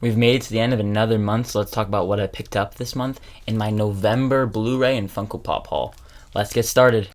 We've made it to the end of another month, so let's talk about what I picked up this month in my November Blu-ray and Funko Pop haul. Let's get started.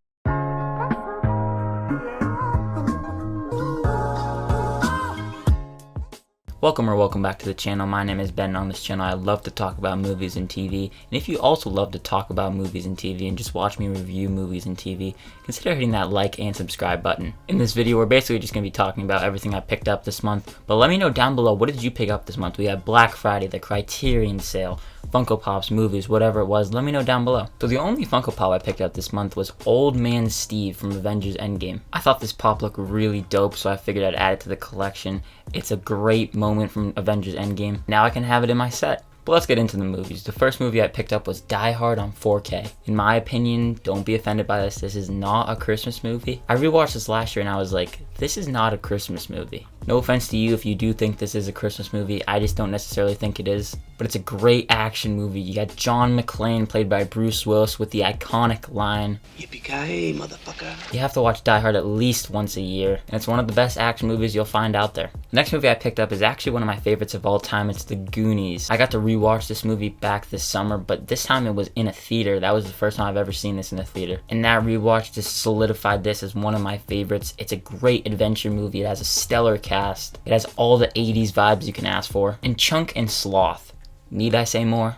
Welcome back to the channel. My name is Ben. On this channel I love to talk about movies and TV, and if you also love to talk about movies and TV and just watch me review movies and TV, consider hitting that like and subscribe button. In this video we're basically just going to be talking about everything I picked up this month, but let me know down below, what did you pick up this month? We had Black Friday, the Criterion sale, Funko Pops, movies, whatever it was, let me know down below. So the only Funko Pop I picked up this month was Old Man Steve from Avengers Endgame. I thought this pop looked really dope, so I figured I'd add it to the collection. It's a great moment from Avengers Endgame. Now I can have it in my set. But let's get into the movies. The first movie I picked up was Die Hard on 4K. In my opinion, don't be offended by this is not a Christmas movie. I rewatched this last year and I was like, this is not a Christmas movie. No offense to you if you do think this is a Christmas movie, I just don't necessarily think it is. But it's a great action movie. You got John McClane played by Bruce Willis with the iconic line, "Yippee-ki-yay, motherfucker." You have to watch Die Hard at least once a year, and it's one of the best action movies you'll find out there. The next movie I picked up is actually one of my favorites of all time. It's The Goonies. I got to rewatch this movie back this summer, but this time it was in a theater. That was the first time I've ever seen this in a theater. And that rewatch just solidified this as one of my favorites. It's a great adventure movie. It has a stellar cast. It has all the 80s vibes you can ask for. And Chunk and Sloth. Need I say more?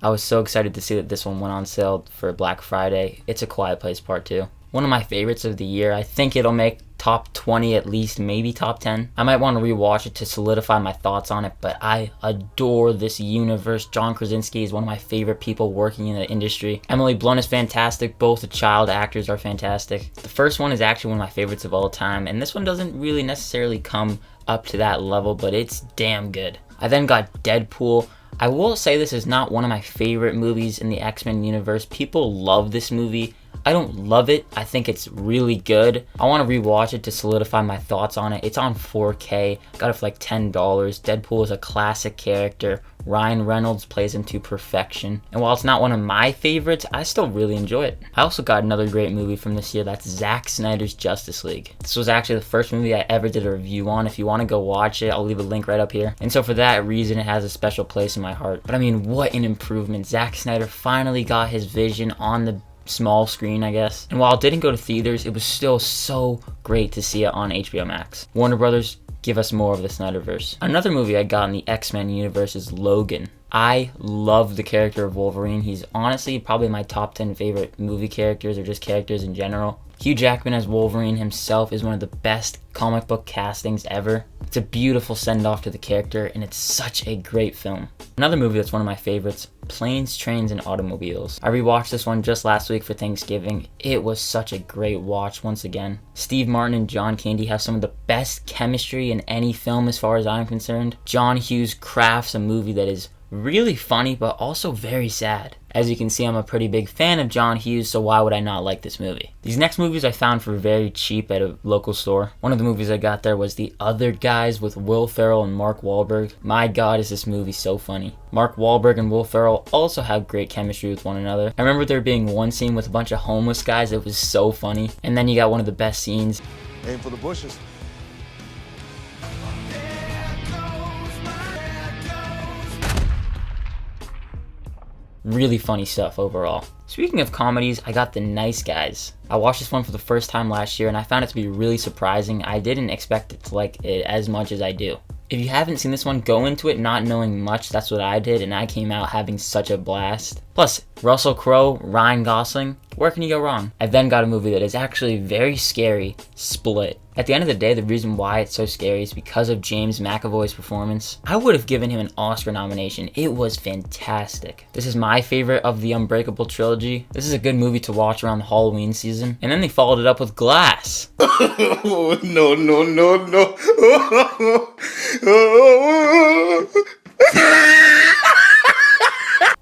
I was so excited to see that this one went on sale for Black Friday. It's A Quiet Place Part 2. One of my favorites of the year. I think it'll make top 20 at least, maybe top 10. I might want to rewatch it to solidify my thoughts on it, but I adore this universe. John Krasinski is one of my favorite people working in the industry. Emily Blunt is fantastic. Both the child actors are fantastic. The first one is actually one of my favorites of all time, and this one doesn't really necessarily come up to that level, but it's damn good. I then got Deadpool. I will say this is not one of my favorite movies in the XMen universe. People love this movie. I don't love it. I think it's really good. I want to rewatch it to solidify my thoughts on it. It's on 4K. Got it for like $10. Deadpool is a classic character. Ryan Reynolds plays him to perfection. And while it's not one of my favorites, I still really enjoy it. I also got another great movie from this year. That's Zack Snyder's Justice League. This was actually the first movie I ever did a review on. If you want to go watch it, I'll leave a link right up here. And so for that reason, it has a special place in my heart. But I mean, what an improvement. Zack Snyder finally got his vision on the small screen, I guess. And while it didn't go to theaters, it was still so great to see it on HBO Max. Warner Brothers, give us more of the Snyderverse. Another movie I got in the X-Men universe is Logan. I love the character of Wolverine. He's honestly probably my top 10 favorite movie characters, or just characters in general. Hugh Jackman as Wolverine himself is one of the best comic book castings ever. It's a beautiful send-off to the character, and it's such a great film. Another movie that's one of my favorites, Planes, Trains, and Automobiles. I rewatched this one just last week for Thanksgiving. It was such a great watch once again. Steve Martin and John Candy have some of the best chemistry in any film as far as I'm concerned. John Hughes crafts a movie that is really funny, but also very sad. As you can see, I'm a pretty big fan of John Hughes, so why would I not like this movie? These next movies I found for very cheap at a local store. One of the movies I got there was The Other Guys with Will Ferrell and Mark Wahlberg. My god, is this movie so funny. Mark Wahlberg and Will Ferrell also have great chemistry with one another. I remember there being one scene with a bunch of homeless guys that was so funny. And then you got one of the best scenes. Aim for the bushes. Really funny stuff overall. Speaking of comedies, I got The Nice Guys. I watched this one for the first time last year and I found it to be really surprising. I didn't expect it to like it as much as I do. If you haven't seen this one, go into it not knowing much. That's what I did, and I came out having such a blast. Plus, Russell Crowe, Ryan Gosling, where can you go wrong? I then got a movie that is actually very scary, Split. At the end of the day, the reason why it's so scary is because of James McAvoy's performance. I would have given him an Oscar nomination. It was fantastic. This is my favorite of the Unbreakable trilogy. This is a good movie to watch around the Halloween season. And then they followed it up with Glass. Oh, no.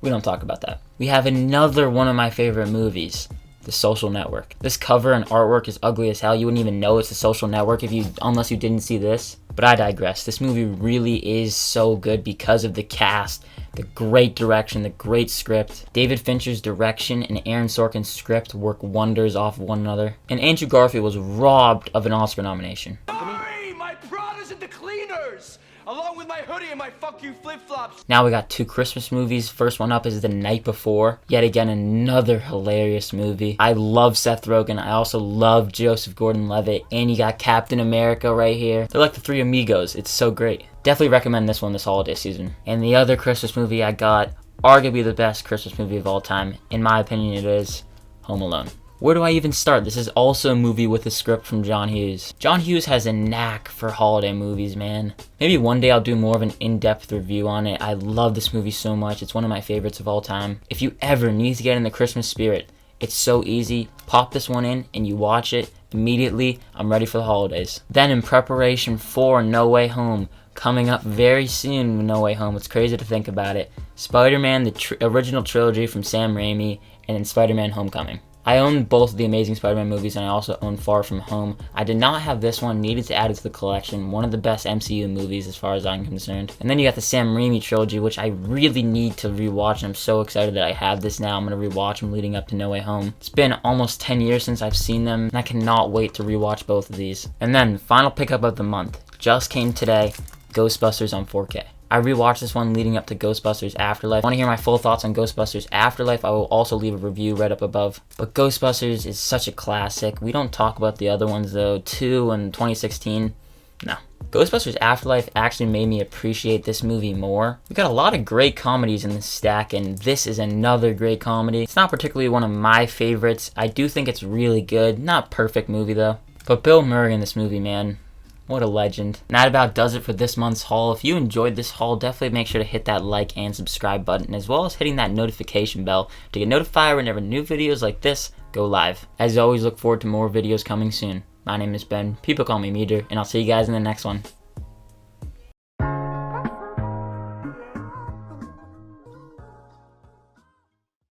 We don't talk about that. We have another one of my favorite movies, The Social Network. This cover and artwork is ugly as hell. You wouldn't even know it's The Social Network unless you didn't see this. But I digress. This movie really is so good because of the cast, the great direction, the great script. David Fincher's direction and Aaron Sorkin's script work wonders off one another. And Andrew Garfield was robbed of an Oscar nomination. Sorry, my Prada's at the cleaners, along with my hoodie and my fuck you flip-flops. Now we got 2 Christmas movies. First one up is The Night Before. Yet again, another hilarious movie. I love Seth Rogen. I also love Joseph Gordon-Levitt. And you got Captain America right here. They're like the 3 amigos. It's so great. Definitely recommend this one this holiday season. And the other Christmas movie I got, arguably the best Christmas movie of all time. In my opinion, it is Home Alone. Where do I even start? This is also a movie with a script from John Hughes. John Hughes has a knack for holiday movies, man. Maybe one day I'll do more of an in-depth review on it. I love this movie so much. It's one of my favorites of all time. If you ever need to get in the Christmas spirit, it's so easy. Pop this one in and you watch it. Immediately, I'm ready for the holidays. Then in preparation for No Way Home, coming up very soon with No Way Home. It's crazy to think about it. Spider-Man, the original trilogy from Sam Raimi, and then Spider-Man Homecoming. I own both of the Amazing Spider-Man movies, and I also own Far From Home. I did not have this one, needed to add it to the collection. One of the best MCU movies as far as I'm concerned. And then you got the Sam Raimi trilogy, which I really need to rewatch, and I'm so excited that I have this now. I'm going to rewatch them leading up to No Way Home. It's been almost 10 years since I've seen them, and I cannot wait to rewatch both of these. And then, final pickup of the month. Just came today, Ghostbusters on 4K. I rewatched this one leading up to Ghostbusters Afterlife. Want to hear my full thoughts on Ghostbusters Afterlife? I will also leave a review right up above. But Ghostbusters is such a classic. We don't talk about the other ones though. 2 and 2016. No. Ghostbusters Afterlife actually made me appreciate this movie more. We got a lot of great comedies in this stack, and this is another great comedy. It's not particularly one of my favorites. I do think it's really good. Not perfect movie though. But Bill Murray in this movie, man. What a legend. And that about does it for this month's haul. If you enjoyed this haul, definitely make sure to hit that like and subscribe button, as well as hitting that notification bell to get notified whenever new videos like this go live. As always, look forward to more videos coming soon. My name is Ben. People call me Meter, and I'll see you guys in the next one.